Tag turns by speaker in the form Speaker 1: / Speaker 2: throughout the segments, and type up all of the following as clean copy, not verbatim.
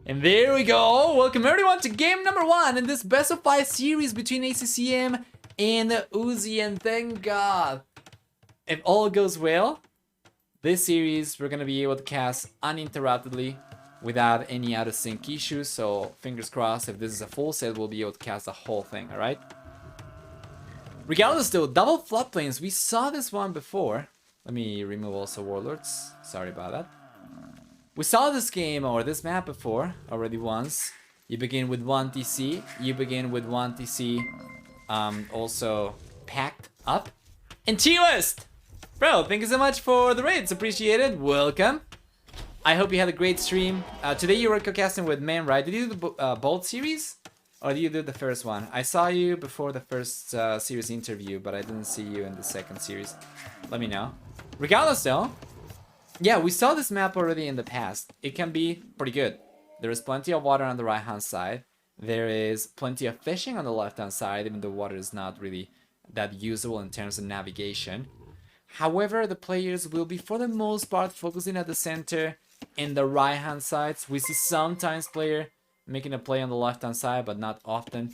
Speaker 1: And there we go. Welcome everyone to game number 1 in this best of 5 series between ACCM and Uzzi. And thank God, if all goes well, this series we're gonna be able to cast uninterruptedly without any out of sync issues. So fingers crossed, if this is a full set, we'll be able to cast the whole thing. All right. Regardless, though, double floodplains. We saw this one before. Let me remove also warlords. Sorry about that. We saw this game or this map before already once. You begin with 1 TC. You begin with 1 TC also packed up. And T-West! Bro, thank you so much for the raids. Appreciated. Welcome. I hope you had a great stream. Today you were co-casting with Man, right? Did you do the Bolt series? Or did you do the first one? I saw you before the first series interview, but I didn't see you in the second series. Let me know. Regardless though, yeah, we saw this map already in the past. It can be pretty good. There is plenty of water on the right hand side. There is plenty of fishing on the left hand side, even though water is not really that usable in terms of navigation. However, the players will be for the most part focusing at the center and the right hand sides. We see sometimes player making a play on the left hand side, but not often.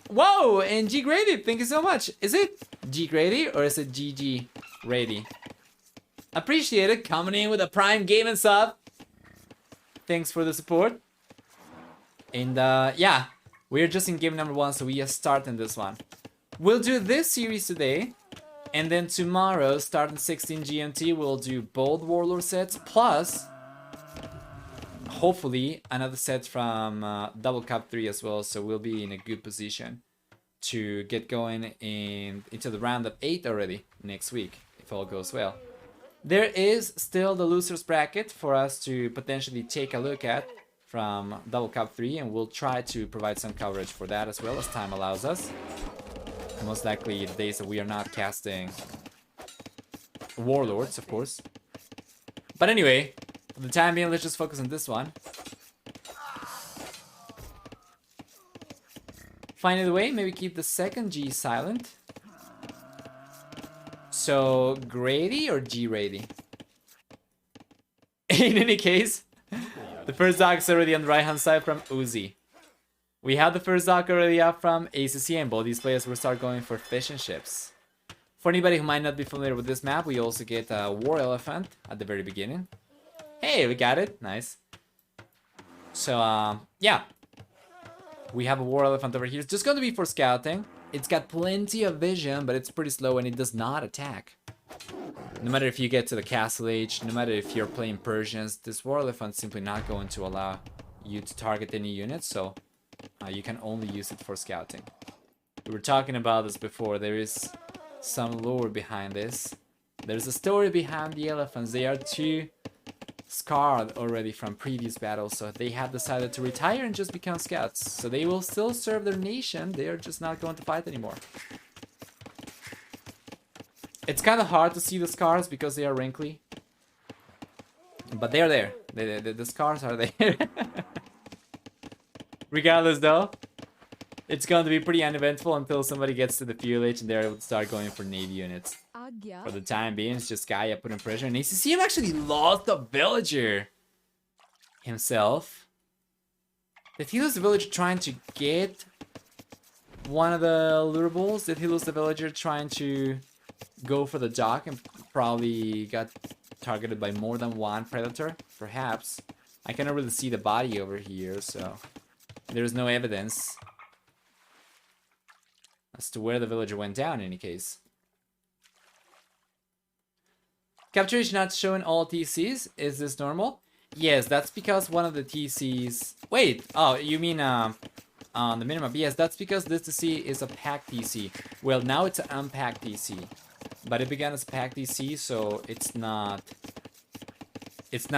Speaker 1: Whoa, and G Grady, thank you so much. Is it G Grady or is it GG Grady? Appreciate it, coming in with a Prime Gaming sub. Thanks for the support. And yeah, we're just in game number 1, so we are starting this one. We'll do this series today, and then tomorrow, starting 16 GMT, we'll do both Warlord sets, plus hopefully another set from Double Cup 3 as well, so we'll be in a good position to get going into the round of 8 already next week, if all goes well. There is still the losers bracket for us to potentially take a look at from Double Cup 3, and we'll try to provide some coverage for that as well as time allows us. Most likely the days that we are not casting Warlords, of course. But anyway, for the time being, let's just focus on this one. Finding the way, maybe keep the second G silent. So, Grady or G-Rady? In any case, the first dock is already on the right hand side from Uzzi. We have the first dock already up from ACCM. Both these players will start going for fishing ships. For anybody who might not be familiar with this map, we also get a War Elephant at the very beginning. Hey, we got it. Nice. So, yeah. We have a War Elephant over here. It's just going to be for scouting. It's got plenty of vision, but it's pretty slow and it does not attack. No matter if you get to the Castle Age, no matter if you're playing Persians, this War Elephant is simply not going to allow you to target any units, so you can only use it for scouting. We were talking about this before. There is some lore behind this. There's a story behind the elephants. They are too scarred already from previous battles, so they have decided to retire and just become scouts. So they will still serve their nation, they are just not going to fight anymore. It's kind of hard to see the scars because they are wrinkly, but they are there. The scars are there. Regardless though, it's going to be pretty uneventful until somebody gets to the fuel age and they're able to start going for navy units. For the time being, it's just Gaia putting pressure. And ACCM actually lost the villager himself. Did he lose the villager trying to get one of the lurables? Did he lose the villager trying to go for the dock and probably got targeted by more than one predator? Perhaps. I cannot really see the body over here, so there's no evidence as to where the villager went down in any case. Capture is not showing all TCs. Is this normal? Yes, that's because one of the TCs... Wait! Oh, you mean on the minimap? Yes, that's because this TC is a packed TC. Well, now it's an unpacked TC. But it began as a packed TC, so it's not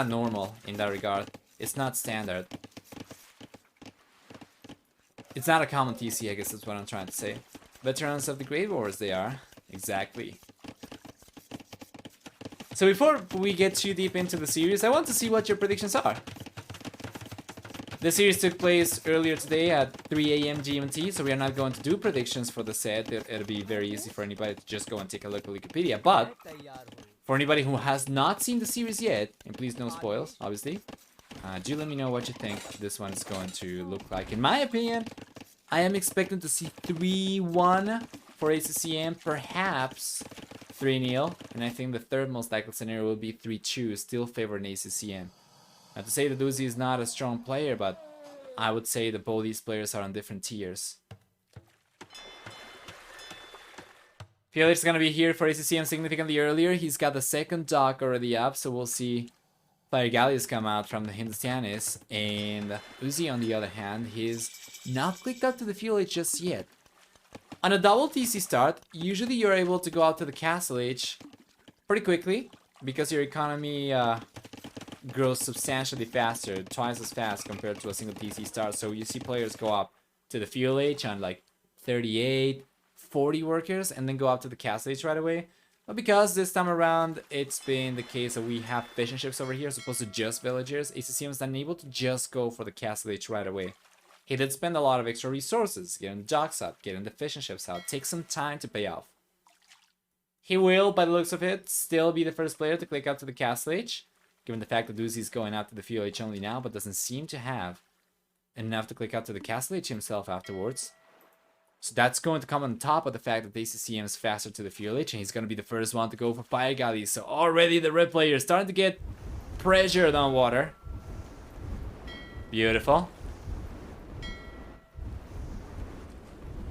Speaker 1: normal in that regard. It's not standard. It's not a common TC, I guess that's what I'm trying to say. Veterans of the Great Wars, they are. Exactly. So before we get too deep into the series, I want to see what your predictions are. The series took place earlier today at 3 AM GMT, so we are not going to do predictions for the set. It'll be very easy for anybody to just go and take a look at Wikipedia. But for anybody who has not seen the series yet, and please no spoils, obviously, Do let me know what you think this one is going to look like. In my opinion, I am expecting to see 3-1 for ACCM, perhaps 3-0, and I think the third most likely scenario will be 3-2, still favoring ACCM. Not to say that Uzzi is not a strong player, but I would say that both these players are on different tiers. Felix is going to be here for ACCM significantly earlier. He's got the second dock already up, so we'll see Fire Galleys come out from the Hindustanis. And Uzzi, on the other hand, he's not clicked up to the fuel age just yet. On a double TC start, usually you're able to go out to the castle age pretty quickly because your economy grows substantially faster, twice as fast compared to a single TC start. So you see players go up to the fuel age on like 38, 40 workers and then go up to the castle age right away. But because this time around it's been the case that we have fishing ships over here as opposed to just villagers, ACCM is unable to just go for the castle age right away. He did spend a lot of extra resources, getting the docks up, getting the fishing ships out. Takes some time to pay off. He will, by the looks of it, still be the first player to click up to the castle age, given the fact that Uzzi is going out to the fuel age only now, but doesn't seem to have enough to click up to the castle age himself afterwards. So that's going to come on top of the fact that the ACCM is faster to the fuel age, and he's going to be the first one to go for fire galleys. So already the red player is starting to get pressured on water. Beautiful.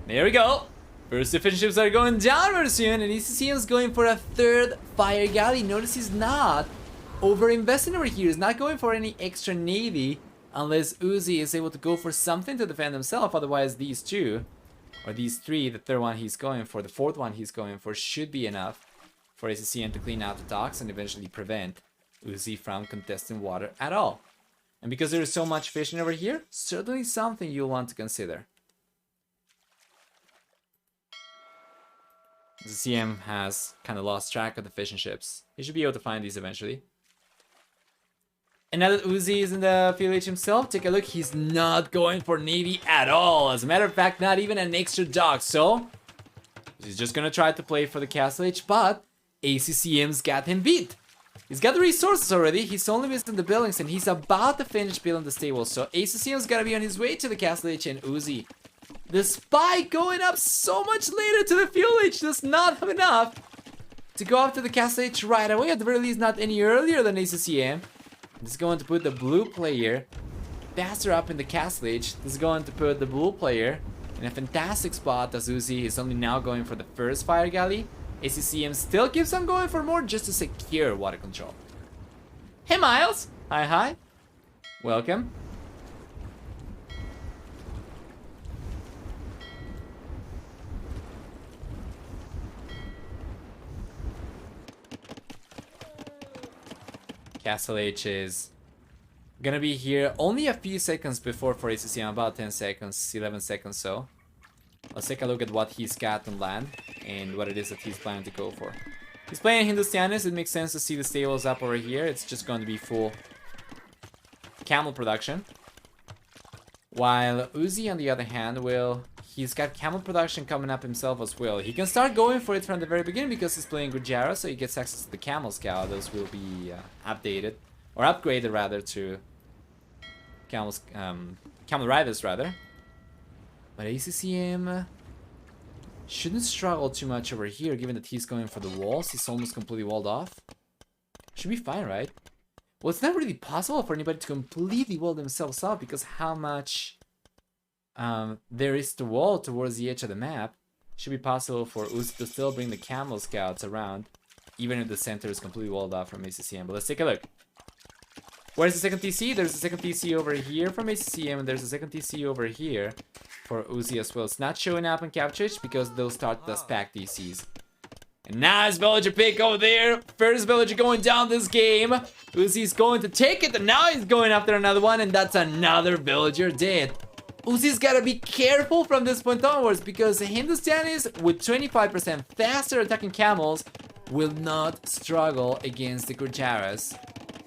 Speaker 1: There we go. First efficient ships are going down very soon, and ACCM is going for a third fire galley. Notice he's not over-investing over here. He's not going for any extra navy unless Uzzi is able to go for something to defend himself. Otherwise, these two, or these three, the third one he's going for, the fourth one he's going for, should be enough for ACCM to clean out the docks and eventually prevent Uzzi from contesting water at all. And because there is so much fishing over here, certainly something you'll want to consider. ACCM has kind of lost track of the fishing ships. He should be able to find these eventually. And now that Uzzi is in the field age himself, take a look. He's not going for navy at all. As a matter of fact, not even an extra dock. So he's just gonna try to play for the castle age, but ACCM's got him beat. He's got the resources already. He's only missing the buildings, and he's about to finish building the stables. So ACCM's gotta be on his way to the castle age, and Uzzi, despite going up so much later to the fuel age, does not have enough to go up to the castle age right away. At the very least, not any earlier than ACCM. This is going to put the blue player faster up in the castle age. This is going to put the blue player in a fantastic spot as Uzzi is only now going for the first fire galley. ACCM still keeps on going for more just to secure water control. Hey Miles! Hi hi. Welcome. Castle H is gonna be here only a few seconds before for ACCM, about 10 seconds, 11 seconds so. Let's take a look at what he's got on land and what it is that he's planning to go for. He's playing Hindustanis. It makes sense to see the stables up over here. It's just going to be full camel production. While Uzzi, on the other hand, he's got camel production coming up himself as well. He can start going for it from the very beginning because he's playing Gujara, so he gets access to the camel scout. Those will be updated, or upgraded rather, to camel riders rather. But ACCM shouldn't struggle too much over here, given that he's going for the walls. He's almost completely walled off. Should be fine, right? Well, it's not really possible for anybody to completely wall themselves off because how much there is to wall towards the edge of the map. Should be possible for Uzzi to still bring the camel scouts around, even if the center is completely walled off from ACCM. But let's take a look. Where's the second TC? There's a second TC over here from ACCM, and there's a second TC over here for Uzzi as well. It's not showing up in capture because those start as pack TCs. And now it's villager pick over there. First villager going down this game. Uzzi's going to take it, and now he's going after another one, and that's another villager dead. Uzzi's gotta be careful from this point onwards because the Hindustanis with 25% faster attacking camels will not struggle against the Gurjaras.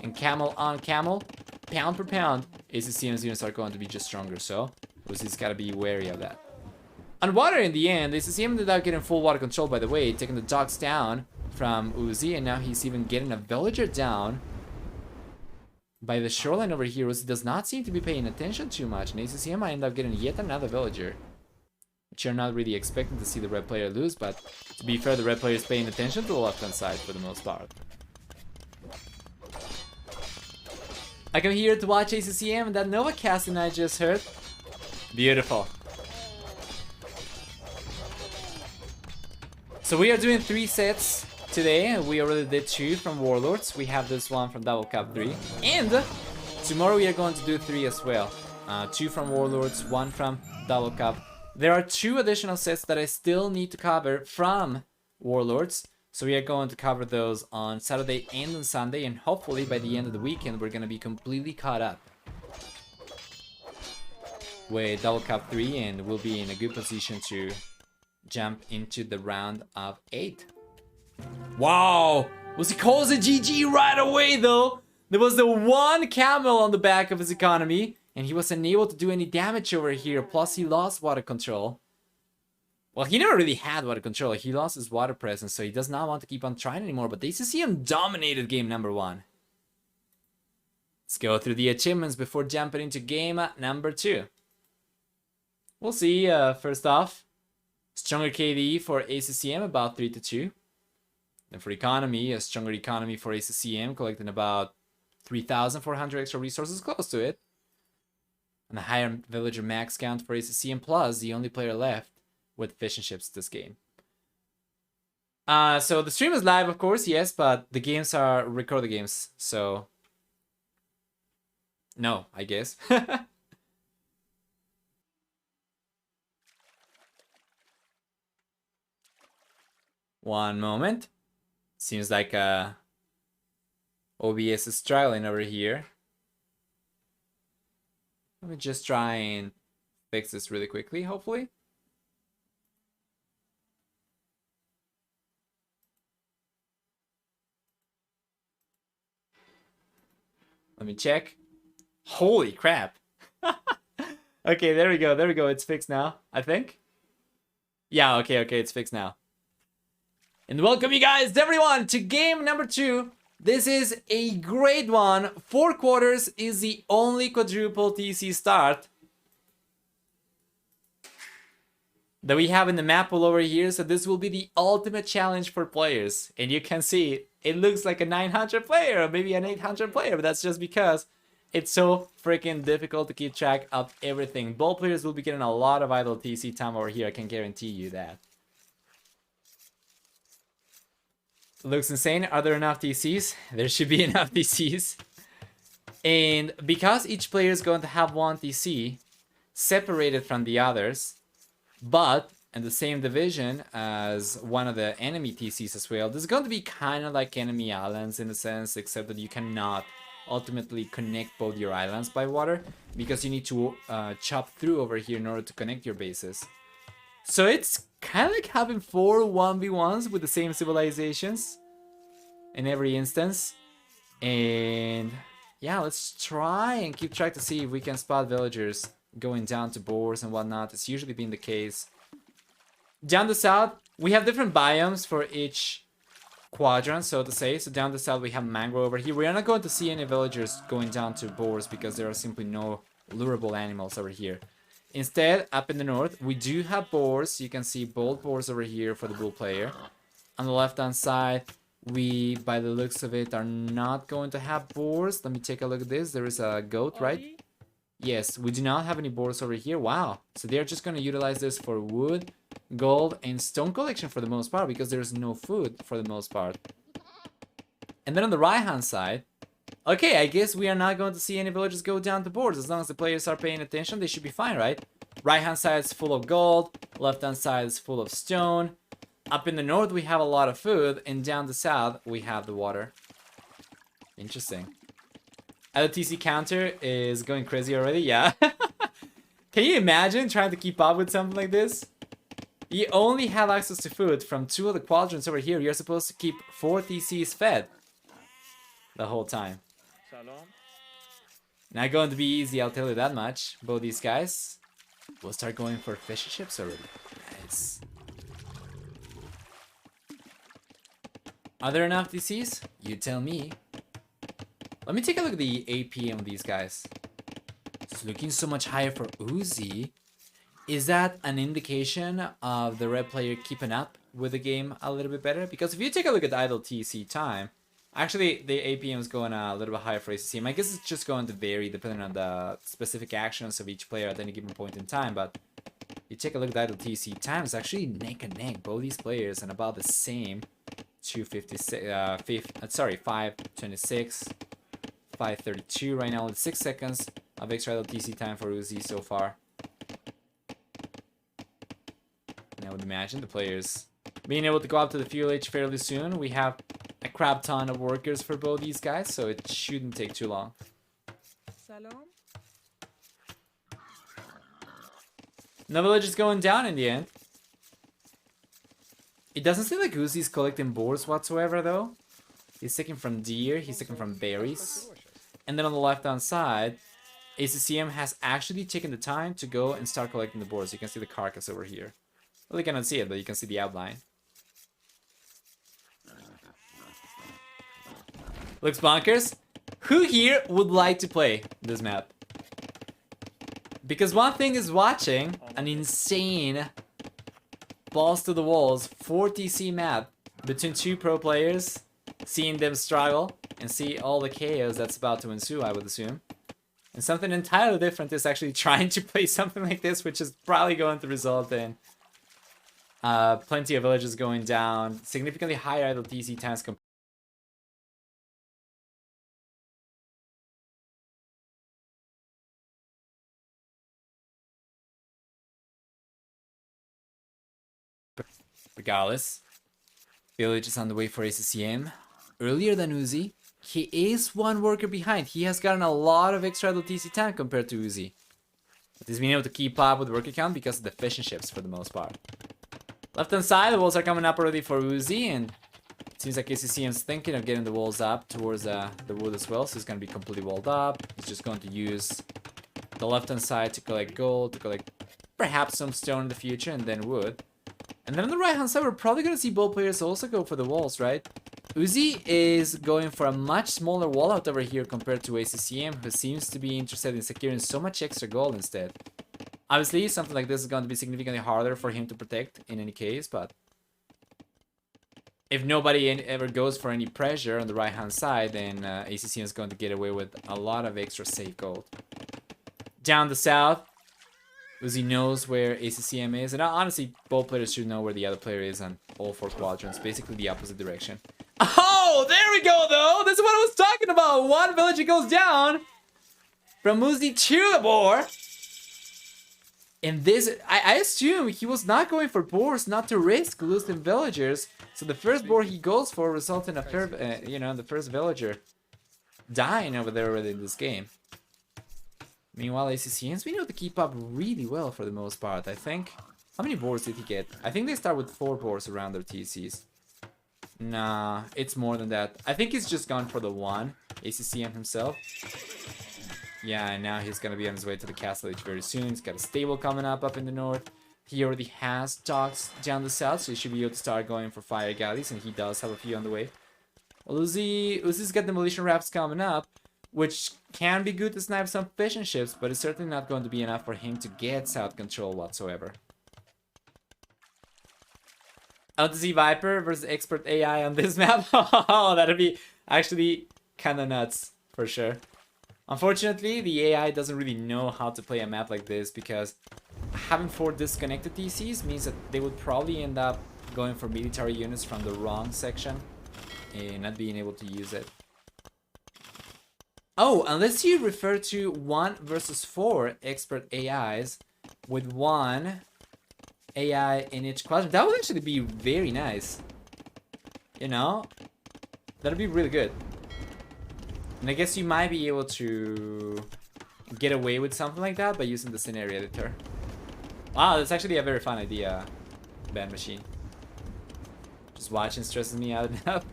Speaker 1: And camel on camel, pound per pound, ACCM's units are going to be just stronger, so Uzzi's gotta be wary of that. On water in the end, ACCM ended up getting full water control, by the way, taking the docks down from Uzzi, and now he's even getting a villager down by the shoreline over here, Uzzi does not seem to be paying attention too much, and ACCM might end up getting yet another villager. Which you're not really expecting to see the red player lose, but to be fair, the red player is paying attention to the left-hand side for the most part. I come here to watch ACCM, and that Nova casting I just heard. Beautiful. So we are doing 3 sets today. We already did 2 from Warlords. We have this one from Double Cup 3. And tomorrow we are going to do 3 as well. 2 from Warlords, 1 from Double Cup. There are 2 additional sets that I still need to cover from Warlords. So we are going to cover those on Saturday and on Sunday. And hopefully by the end of the weekend we're going to be completely caught up with Double Cup 3. And we'll be in a good position to jump into the round of 8. Wow! Uzzi calls a GG right away though! There was the one camel on the back of his economy, and he was unable to do any damage over here, plus he lost water control. Well, he never really had water control, he lost his water presence, so he does not want to keep on trying anymore, but the ACCM dominated game number 1. Let's go through the achievements before jumping into game number 2. We'll see, first off, stronger KD for ACCM, about 3-2. Then for economy, a stronger economy for ACCM, collecting about 3,400 extra resources, close to it. And a higher villager max count for ACCM, plus the only player left with fish and chips this game. So the stream is live, of course, yes, but the games are recorded games, so no, I guess. One moment. Seems like OBS is struggling over here. Let me just try and fix this really quickly, hopefully. Let me check. Holy crap. Okay, there we go, there we go. It's fixed now, I think. Yeah, okay, it's fixed now. And welcome you guys, everyone, to game number 2. This is a great one. 4 quarters is the only quadruple TC start that we have in the map all over here. So this will be the ultimate challenge for players. And you can see it looks like a 900 player or maybe an 800 player, but that's just because it's so freaking difficult to keep track of everything. Ball players will be getting a lot of idle TC time over here, I can guarantee you that. Looks insane. Are there enough TCs? There should be enough TCs. And because each player is going to have one TC separated from the others, but in the same division as one of the enemy TCs as well, this is going to be kind of like enemy islands in a sense, except that you cannot ultimately connect both your islands by water because you need to chop through over here in order to connect your bases. So it's kind of like having 4 1v1s with the same civilizations in every instance. And yeah, let's try and keep track to see if we can spot villagers going down to boars and whatnot. It's usually been the case. Down the south, we have different biomes for each quadrant, so to say. So down the south, we have mangrove over here. We are not going to see any villagers going down to boars because there are simply no lurable animals over here. Instead, up in the north, we do have boars. You can see bold boars over here for the bull player. On the left-hand side, we, by the looks of it, are not going to have boars. Let me take a look at this. There is a goat, right? Yes, we do not have any boars over here. Wow. So they're just going to utilize this for wood, gold, and stone collection for the most part because there's no food for the most part. And then on the right-hand side, okay, I guess we are not going to see any villagers go down to boards. As long as the players are paying attention, they should be fine, right? Right-hand side is full of gold. Left-hand side is full of stone. Up in the north, we have a lot of food. And down the south, we have the water. Interesting. The TC counter is going crazy already, yeah. Can you imagine trying to keep up with something like this? You only have access to food from 2 of the quadrants over here. You're supposed to keep 4 TCs fed the whole time. Not going to be easy, I'll tell you that much. Both these guys will start going for fish and chips already. Nice. Are there enough TCs? You tell me. Let me take a look at the APM of these guys. It's looking so much higher for Uzzi. Is that an indication of the red player keeping up with the game a little bit better? Because if you take a look at the idle TC time, actually the APM is going a little bit higher for ACCM. I guess it's just going to vary depending on the specific actions of each player at any given point in time, but you take a look at the idle TC time, it's actually neck and neck. Both these players and about the same. 526, 532 right now with 6 seconds of extra idle TC time for Uzzi so far. And I would imagine the players being able to go up to the fuel age fairly soon. We have a crap ton of workers for both these guys, so it shouldn't take too long.
Speaker 2: Salam.
Speaker 1: No village is going down in the end. It doesn't seem like Uzzi's collecting boars whatsoever, though. He's taking from deer, he's taking from berries. And then on the left-hand side, ACCM has actually taken the time to go and start collecting the boars. You can see the carcass over here. Well, you cannot see it, but you can see the outline. Looks bonkers. Who here would like to play this map? Because one thing is watching an insane balls to the walls 4TC map between two pro players, seeing them struggle and see all the chaos that's about to ensue, I would assume. And something entirely different is actually trying to play something like this, which is probably going to result in plenty of villages going down, significantly higher idle TC times compared. Regardless, village is on the way for ACCM. Earlier than Uzzi, he is one worker behind. He has gotten a lot of extra idle TC time compared to Uzzi. But he's been able to keep up with worker count because of the fishing ships for the most part. Left hand side, the walls are coming up already for Uzzi, and it seems like ACCM's thinking of getting the walls up towards the wood as well, so it's going to be completely walled up. He's just going to use the left hand side to collect gold, to collect perhaps some stone in the future, and then wood. And then on the right hand side, we're probably going to see both players also go for the walls, right? Uzzi is going for a much smaller wall out over here compared to ACCM, who seems to be interested in securing so much extra gold instead. Obviously, something like this is going to be significantly harder for him to protect in any case, but if nobody ever goes for any pressure on the right hand side, then ACCM is going to get away with a lot of extra safe gold. Down the south, Uzzi knows where ACCM is, and honestly, both players should know where the other player is on all four quadrants, basically the opposite direction. Oh, there we go, though! This is what I was talking about! One villager goes down from Uzzi to the boar. And this, I assume he was not going for boars, not to risk losing villagers. So the first boar he goes for results in a the first villager dying over there already in this game. Meanwhile, ACCM's been able to keep up really well for the most part, I think. How many boars did he get? I think they start with 4 boars around their TCs. Nah, it's more than that. I think he's just gone for the 1, ACCM himself. Yeah, and now he's gonna be on his way to the castle age very soon. He's got a stable coming up in the north. He already has docks down the south, so he should be able to start going for fire galleys, and he does have a few on the way. Well, Uzzi's got demolition rafts coming up, which can be good to snipe some fishing ships, but it's certainly not going to be enough for him to get south control whatsoever. Out to see Viper versus expert AI on this map. Oh, that'd be actually kind of nuts, for sure. Unfortunately, the AI doesn't really know how to play a map like this, because having 4 disconnected TCs means that they would probably end up going for military units from the wrong section and not being able to use it. Oh, unless you refer to 1 versus 4 expert AIs with 1 AI in each quadrant, that would actually be very nice. You know? That'd be really good. And I guess you might be able to get away with something like that by using the scenario editor. Wow, that's actually a very fun idea, Band Machine. Just watching stresses me out enough.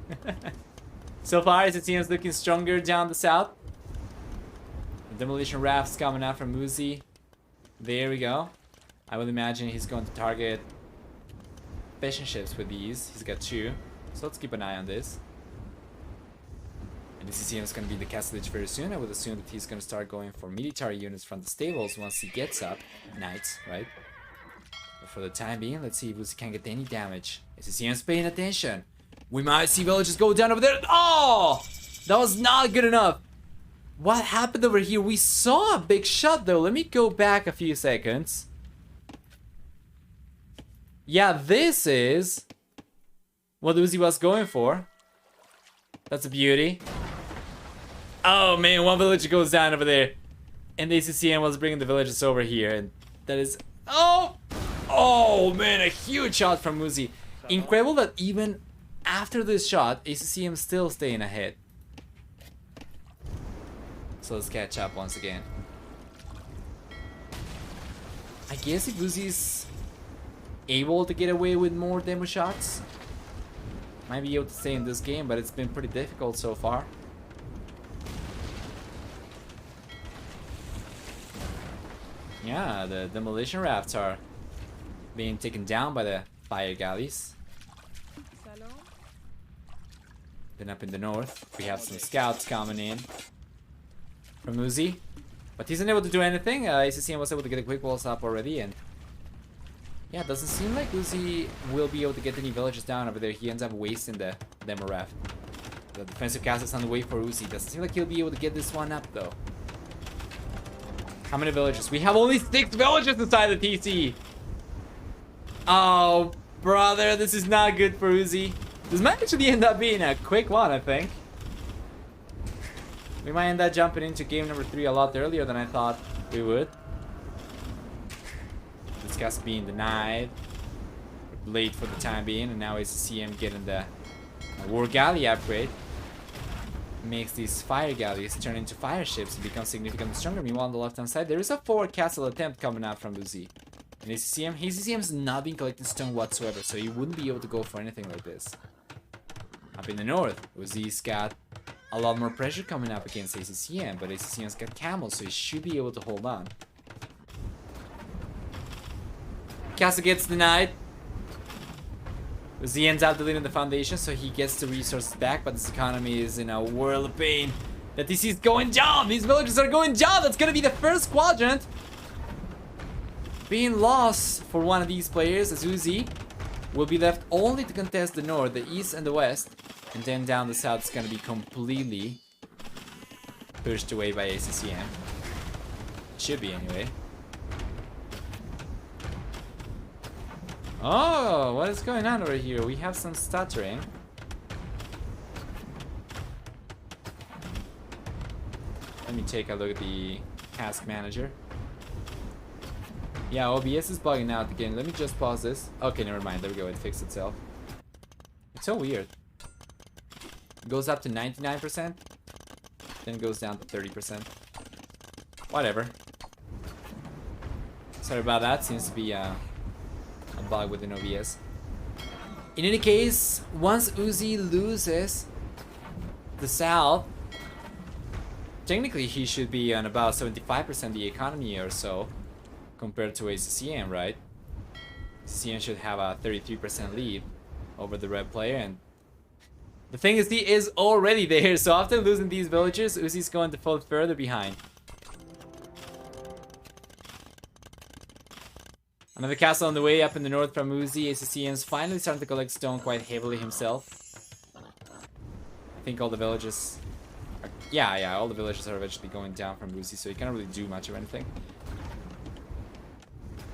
Speaker 1: So far, as it seems looking stronger down the south. The demolition rafts coming out from Uzzi. There we go. I would imagine he's going to target fishing ships with these. He's got 2. So let's keep an eye on this. And ACCM is going to be the castle edge very soon. I would assume that he's going to start going for military units from the stables once he gets up. Knights, right? But for the time being, let's see if Uzzi can get any damage. ACCM's paying attention. We might see villages go down over there. Oh! That was not good enough. What happened over here? We saw a big shot though. Let me go back a few seconds. Yeah, this is what Uzzi was going for. That's a beauty. Oh man, one village goes down over there. And the ACCM was bringing the villages over here. And that is... Oh! Oh man, a huge shot from Uzzi. Incredible that even after this shot, ACCM still staying ahead. So let's catch up once again. I guess if Uzzi's able to get away with more demo shots, might be able to stay in this game, but it's been pretty difficult so far. Yeah, the demolition rafts are being taken down by the fire galleys.
Speaker 2: Salon.
Speaker 1: Then up in the north, we have some scouts coming in from Uzzi, but he's unable to do anything. ACCM was able to get the quick walls up already, and yeah, it doesn't seem like Uzzi will be able to get any villages down over there. He ends up wasting the demo raft. The defensive castle's on the way for Uzzi. Doesn't seem like he'll be able to get this one up though. How many villages? We have only 6 villages inside the TC. Oh, brother, this is not good for Uzzi. This might actually end up being a quick one, I think. We might end up jumping into game number 3 a lot earlier than I thought we would. This guy's being denied. Late for the time being, and now ACCM getting the war galley upgrade. Makes these fire galleys turn into fire ships and become significantly stronger. Meanwhile, on the left hand side, there is a forward castle attempt coming out from Uzzi. And ACCM's not been collecting stone whatsoever, so he wouldn't be able to go for anything like this. Up in the north, Uzzi's got a lot more pressure coming up against ACCM, but ACCM's got camels, so he should be able to hold on. Castle gets denied. Uzzi ends up deleting the foundation, so he gets the resources back, but this economy is in a whirl of pain. The TC is going down! These villages are going down! That's gonna be the first quadrant being lost for one of these players, as Uzzi will be left only to contest the north, the east, and the west. And then down the south is gonna be completely pushed away by ACCM. Should be anyway. Oh, what is going on over here? We have some stuttering. Let me take a look at the task manager. Yeah, OBS is bugging out again. Let me just pause this. Okay, never mind. There we go. It fixed itself. It's so weird. It goes up to 99%, then goes down to 30%. Whatever. Sorry about that. Seems to be a bug within OBS. In any case, once Uzzi loses the south, technically he should be on about 75% of the economy or so compared to ACCM, right? ACCM should have a 33% lead over the red player, and the thing is, he is already there, so after losing these villagers, Uzzi's going to fall further behind. Another castle on the way up in the north from Uzzi. ACCM's finally starting to collect stone quite heavily himself. I think all the villages are, yeah, all the villages are eventually going down from Uzzi, so he can't really do much of anything.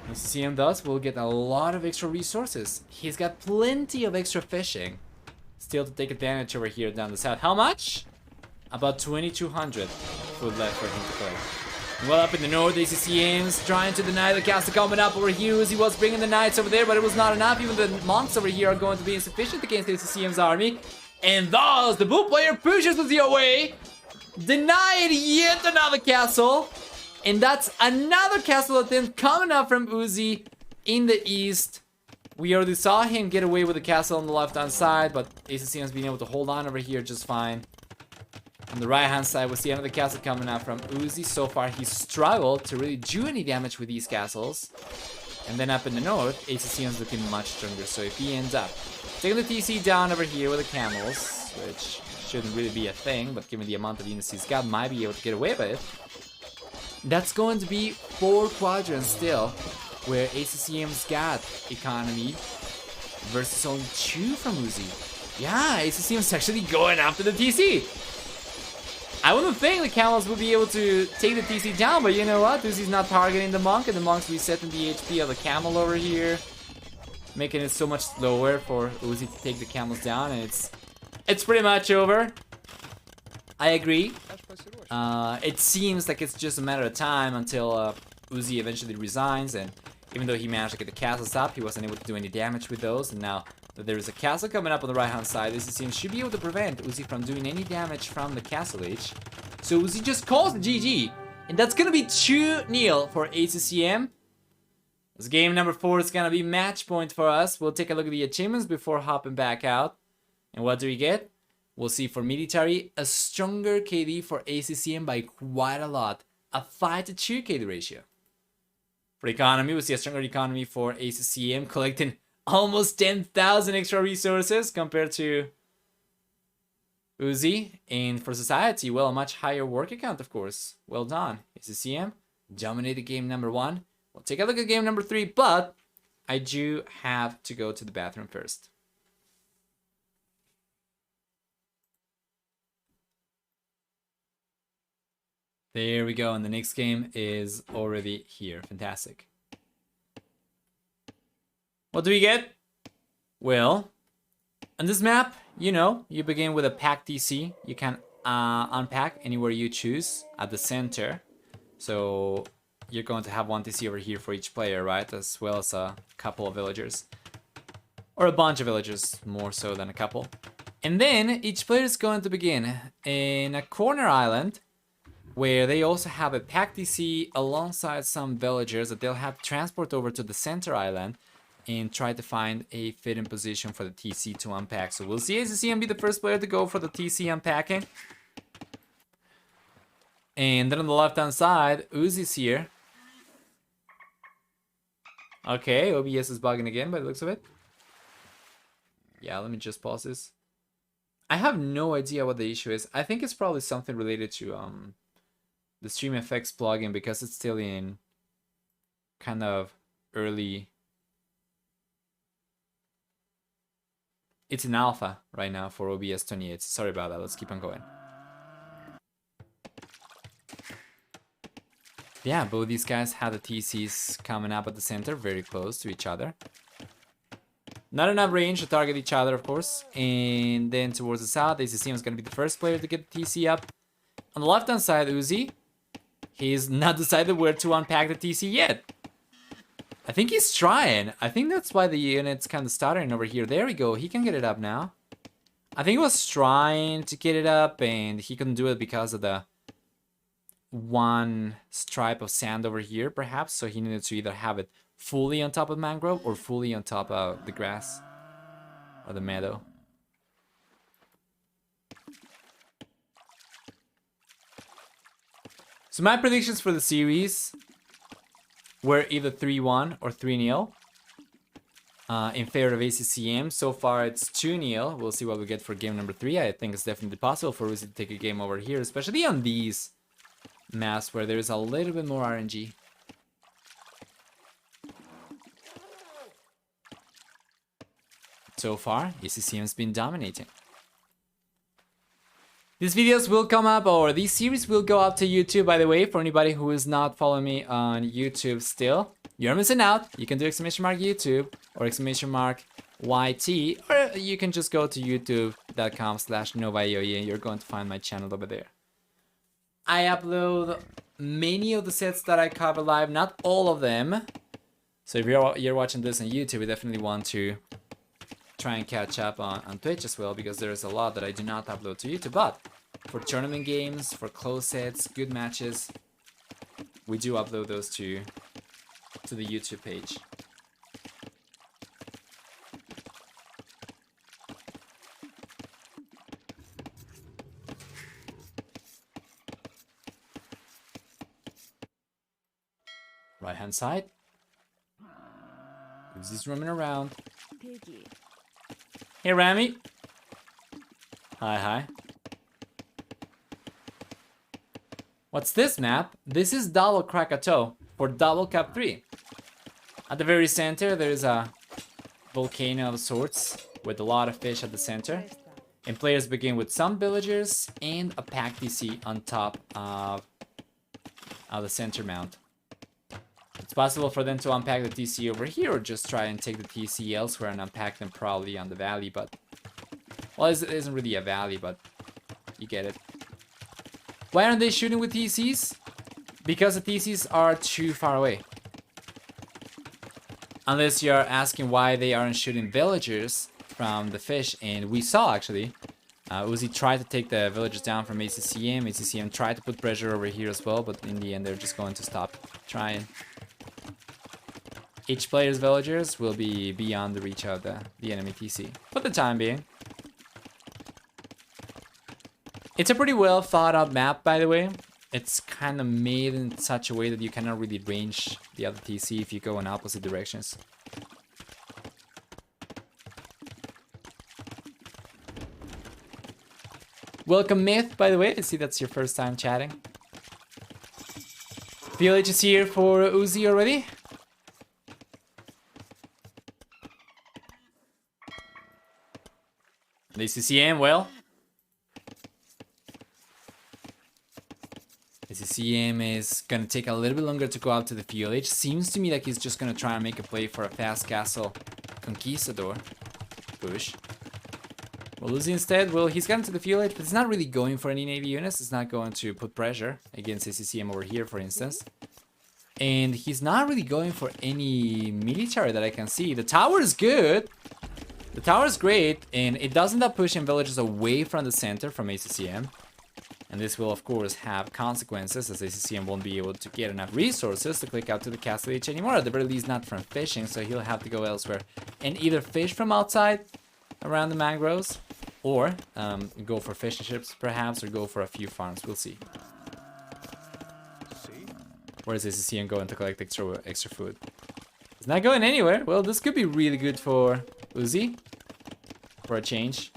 Speaker 1: ACCM thus will get a lot of extra resources. He's got plenty of extra fishing still to take advantage over here down the south. How much? About 2,200 food left for him to play. Well, up in the north, ACCM's trying to deny the castle coming up over here as he was bringing the knights over there, but it was not enough. Even the monks over here are going to be insufficient against ACCM's army. And thus, the blue player pushes Uzzi away, denied yet another castle. And that's another castle attempt coming up from Uzzi in the east. We already saw him get away with the castle on the left-hand side, but ACCM's been able to hold on over here just fine. On the right-hand side, we see another castle coming out from Uzzi. So far, he's struggled to really do any damage with these castles. And then up in the north, ACCM's looking much stronger. So if he ends up taking the TC down over here with the camels, which shouldn't really be a thing, but given the amount of units he's got, might be able to get away with it. That's going to be 4 quadrants still, where ACCM's got economy versus only 2 from Uzzi. Yeah, ACCM's actually going after the TC. I wouldn't think the camels would be able to take the TC down, but you know what? Uzzi's not targeting the monk, and the monk's resetting the HP of the camel over here, making it so much slower for Uzzi to take the camels down, and it's pretty much over. I agree. It seems like it's just a matter of time until Uzzi eventually resigns, and even though he managed to get the castles up, he wasn't able to do any damage with those, and now that there is a castle coming up on the right hand side, this team should be able to prevent Uzzi from doing any damage from the castle age. So Uzzi just calls the GG, and that's gonna be 2-0 for ACCM. This game number 4 is gonna be match point for us. We'll take a look at the achievements before hopping back out. And what do we get? We'll see for military, a stronger KD for ACCM by quite a lot. A 5-to-2 KD ratio. For economy, we see a stronger economy for ACCM, collecting almost 10,000 extra resources compared to Uzzi. And for society, well, a much higher work account, of course. Well done. ACCM dominated game number 1. We'll take a look at game number 3, but I do have to go to the bathroom first. There we go, and the next game is already here. Fantastic. What do we get? Well, on this map, you know, you begin with a pack DC. You can unpack anywhere you choose at the center. So you're going to have 1 TC over here for each player, right? As well as a couple of villagers. Or a bunch of villagers, more so than a couple. And then each player is going to begin in a corner island, where they also have a pack DC alongside some villagers that they'll have to transport over to the center island and try to find a fitting position for the TC to unpack. So we'll see ACCM be the first player to go for the TC unpacking. And then on the left-hand side, Uzzi's here. Okay, OBS is bugging again by the looks of it. Yeah, let me just pause this. I have no idea what the issue is. I think it's probably something related to the StreamFX plugin, because it's still in kind of early. It's in alpha right now for OBS 28. Sorry about that. Let's keep on going. Yeah, both these guys have the TCs coming up at the center, very close to each other. Not enough range to target each other, of course. And then towards the south, ACCM is going to be the first player to get the TC up. On the left-hand side, Uzzi, he's not decided where to unpack the TC yet. I think he's trying. I think that's why the unit's kind of stuttering over here. There we go. He can get it up now. I think he was trying to get it up, and he couldn't do it because of the 1 stripe of sand over here, perhaps. So he needed to either have it fully on top of mangrove or fully on top of the grass or the meadow. So my predictions for the series were either 3-1 or 3-0 in favor of ACCM. So far it's 2-0. We'll see what we get for game number 3. I think it's definitely possible for Uzzi to take a game over here, especially on these maps where there is a little bit more RNG. So far, ACCM has been dominating. These videos will come up, or these series will go up to YouTube, by the way, for anybody who is not following me on YouTube still. You're missing out. You can do !YouTube or !YT, or you can just go to youtube.com/NovaEOE and you're going to find my channel over there. I upload many of the sets that I cover live, not all of them. So if you're watching this on YouTube, you definitely want to try and catch up on Twitch as well, because there's a lot that I do not upload to YouTube. But for tournament games, for close sets, good matches, we do upload those to the YouTube page. Right hand side. Uzzi's roaming around.
Speaker 2: Piggy.
Speaker 1: Hey Rami. Hi, hi. What's this map? This is Double Krakatoa for Double Cup 3. At the very center, there's a volcano of sorts with a lot of fish at the center. And players begin with some villagers and a pack DC on top of the center mount. It's possible for them to unpack the TC over here or just try and take the TC elsewhere and unpack them probably on the valley, but... Well, it isn't really a valley, but you get it. Why aren't they shooting with TCs? Because the TCs are too far away. Unless you're asking why they aren't shooting villagers from the fish, and we saw actually, Uzzi tried to take the villagers down from ACCM. ACCM tried to put pressure over here as well, but in the end they're just going to stop trying. Each player's villagers will be beyond the reach of the enemy TC for the time being. It's a pretty well thought out map, by the way. It's kind of made in such a way that you cannot really range the other TC if you go in opposite directions. Welcome, Myth, by the way. I see that's your first time chatting. VLH is here for Uzzi already. The ACCM, well. The ACCM is gonna take a little bit longer to go out to the VLH. Seems to me like he's just gonna try and make a play for a fast castle conquistador push. Well, Uzzi instead, well, he's gotten to the VLH, but he's not really going for any navy units. He's not going to put pressure against ACCM over here, for instance. And he's not really going for any military that I can see. The tower is good. The tower is great, and it does end up pushing villagers away from the center from ACCM. And this will, of course, have consequences, as ACCM won't be able to get enough resources to click out to the castle H anymore. At the very least, not from fishing, so he'll have to go elsewhere and either fish from outside around the mangroves, or go for fishing ships, perhaps, or go for a few farms. We'll see. Where is ACCM going to collect extra food? It's not going anywhere. Well, this could be really good for Uzzi, for a change.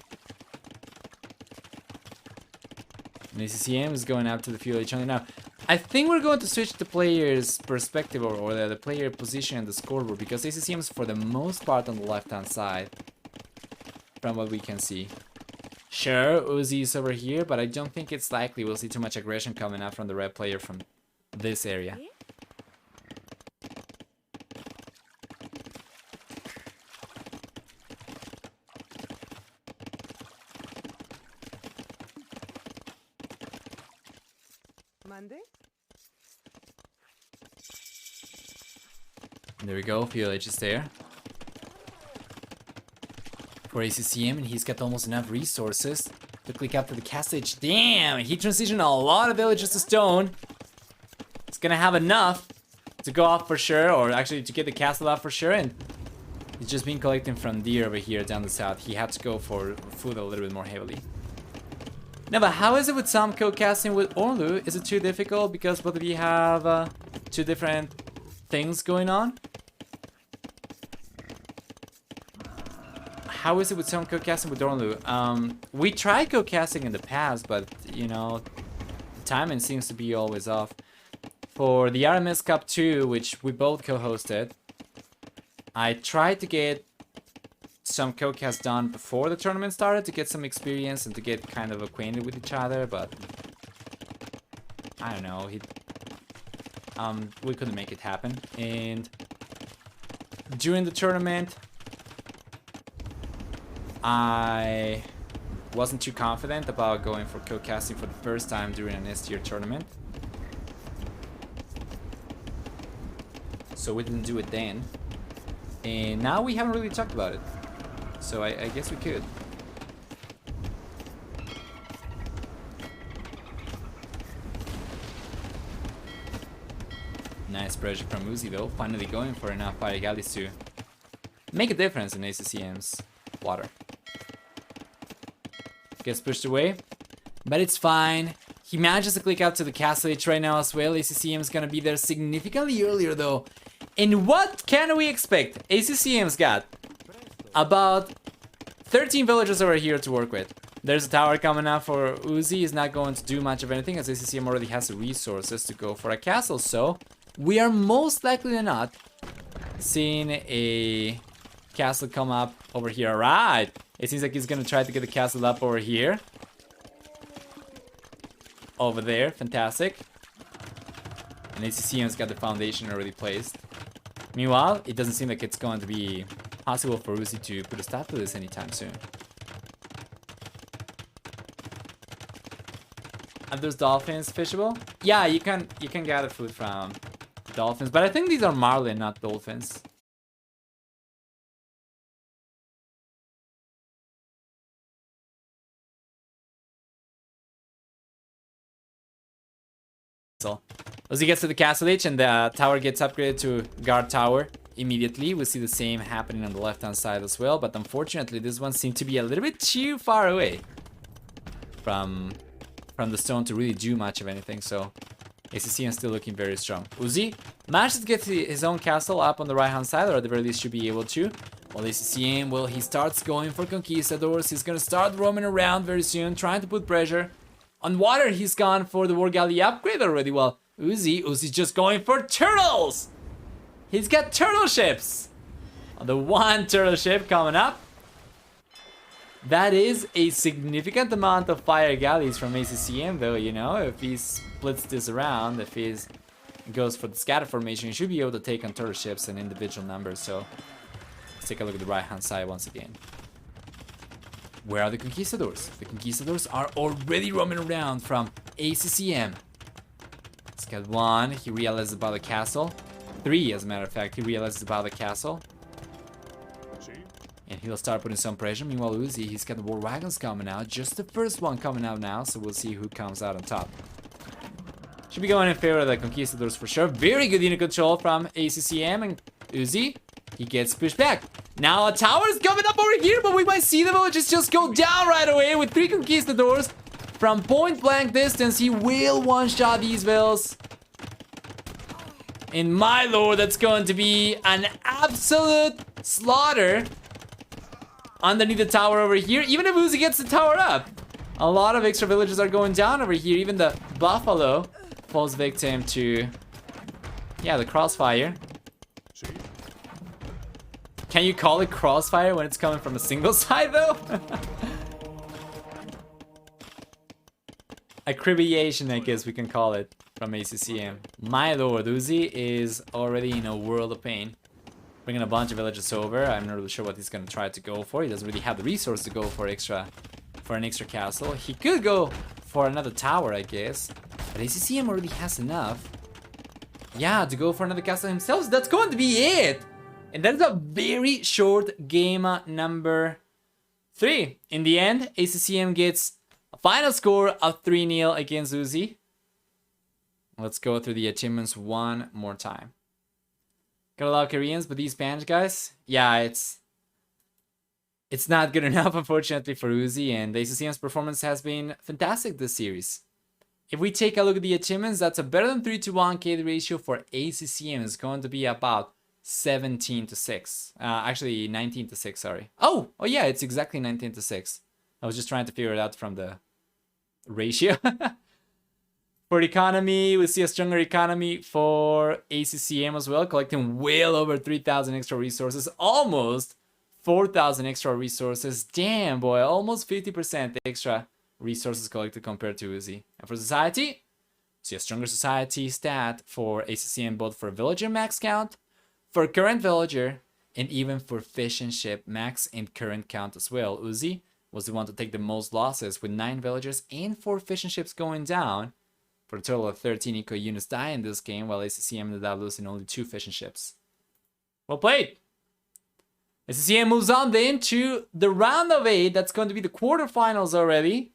Speaker 1: And ACCM is going up to the VLH only now. I think we're going to switch the player's perspective or the player position in the scoreboard, because ACCM is for the most part on the left-hand side, from what we can see. Sure, Uzzi is over here, but I don't think it's likely we'll see too much aggression coming out from the red player from this area. There we go, VLH is there for ACCM, and he's got almost enough resources to click up to the castle. Damn, he transitioned a lot of villages to stone. It's gonna have enough to go off for sure, or actually to get the castle out for sure, and he's just been collecting from deer over here down the south. He had to go for food a little bit more heavily. Now, but how is it with some co-casting with Orlu? Is it too difficult because both of you have two different things going on? How is it with some co-casting with Orlu? We tried co-casting in the past, but, you know, the timing seems to be always off. For the RMS Cup 2, which we both co-hosted, I tried to get some co-cast done before the tournament started to get some experience and to get kind of acquainted with each other, but I don't know, we couldn't make it happen. And during the tournament, I wasn't too confident about going for co-casting for the first time during an S-tier tournament, so we didn't do it then, and now we haven't really talked about it, so I guess we could. Nice pressure from Uzzi though, finally going for enough fire galleys to make a difference in ACCM's water. Gets pushed away, but it's fine. He manages to click out to the castle H right now as well. ACCM is gonna be there significantly earlier though. And what can we expect? ACCM's got about 13 villagers over here to work with. There's a tower coming up for Uzzi. He's not going to do much of anything as ACCM already has the resources to go for a castle. So we are most likely than not seeing a castle come up over here. All right. It seems like he's going to try to get the castle up over here. Over there. Fantastic. And ACCM's got the foundation already placed. Meanwhile, it doesn't seem like it's going to be possible for Uzzi to put a stop to this anytime soon. And there's dolphins fishable? Yeah, you can gather food from dolphins, but I think these are marlin, not dolphins. So, as he gets to the castle edge and the tower gets upgraded to guard tower immediately, we see the same happening on the left hand side as well, but unfortunately this one seemed to be a little bit too far away from the stone to really do much of anything. So ACCM still looking very strong. Uzzi managed to get his own castle up on the right hand side, or at the very least should be able to. While ACCM, well, he starts going for conquistadors. He's gonna start roaming around very soon, trying to put pressure. On water, he's gone for the war galley upgrade already. Well, Uzzi's just going for turtles. He's got turtle ships. On the one turtle ship coming up. That is a significant amount of fire galleys from ACCM, though, you know. If he splits this around, if he goes for the scatter formation, he should be able to take on turtle ships in individual numbers. So let's take a look at the right-hand side once again. Where are the conquistadors? The conquistadors are already roaming around from ACCM. Let's get one. He realizes about the castle. 3, as a matter of fact, he realizes about the castle. And he'll start putting some pressure. Meanwhile, Uzzi, he's got the war wagons coming out. Just the first one coming out now, so we'll see who comes out on top. Should be going in favor of the conquistadors for sure. Very good unit control from ACCM, and Uzzi, he gets pushed back. Now a tower is coming up over here, but we might see the villages just go down right away with 3 conquistadors. From point blank distance, he will one-shot these villas. And my lord, that's going to be an absolute slaughter underneath the tower over here. Even if Uzzi gets the tower up, a lot of extra villages are going down over here. Even the buffalo falls victim to, yeah, the crossfire. Can you call it crossfire when it's coming from a single side, though? Acribiation, I guess we can call it, from ACCM. My lord, Uzzi is already in a world of pain. Bringing a bunch of villages over. I'm not really sure what he's going to try to go for. He doesn't really have the resource to go for an extra castle. He could go for another tower, I guess. But ACCM already has enough. Yeah, to go for another castle himself. So that's going to be it. And that's a very short game number 3. In the end, ACCM gets a final score of 3-0 against Uzzi. Let's go through the achievements one more time. Got a lot of Koreans, but these Spanish guys, yeah, it's not good enough, unfortunately, for Uzzi, and ACCM's performance has been fantastic this series. If we take a look at the achievements, that's a better than 3-to-1 KD ratio for ACCM. It's going to be about 17-6. Actually, 19-6, sorry. Oh, yeah, it's exactly 19-6. I was just trying to figure it out from the ratio. For economy, we see a stronger economy for ACCM as well, collecting well over 3,000 extra resources, almost 4,000 extra resources. Damn, boy, almost 50% extra resources collected compared to Uzzi. And for society, see a stronger society stat for ACCM, both for villager max count, for current villager, and even for fish and ship max and current count as well. Uzzi was the one to take the most losses with 9 villagers and 4 fish and ships going down, for a total of 13 eco units die in this game, while ACCM ended up losing only 2 fish and ships. Well played! ACCM moves on then to the round of 8. That's going to be the quarterfinals already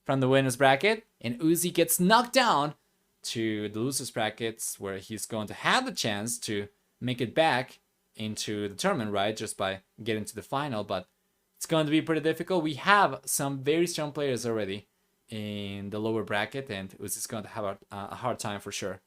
Speaker 1: from the winners bracket. And Uzzi gets knocked down to the losers brackets, where he's going to have the chance to make it back into the tournament, right? Just by getting to the final. But it's going to be pretty difficult. We have some very strong players already in the lower bracket, and Uzzi's going to have a hard time for sure.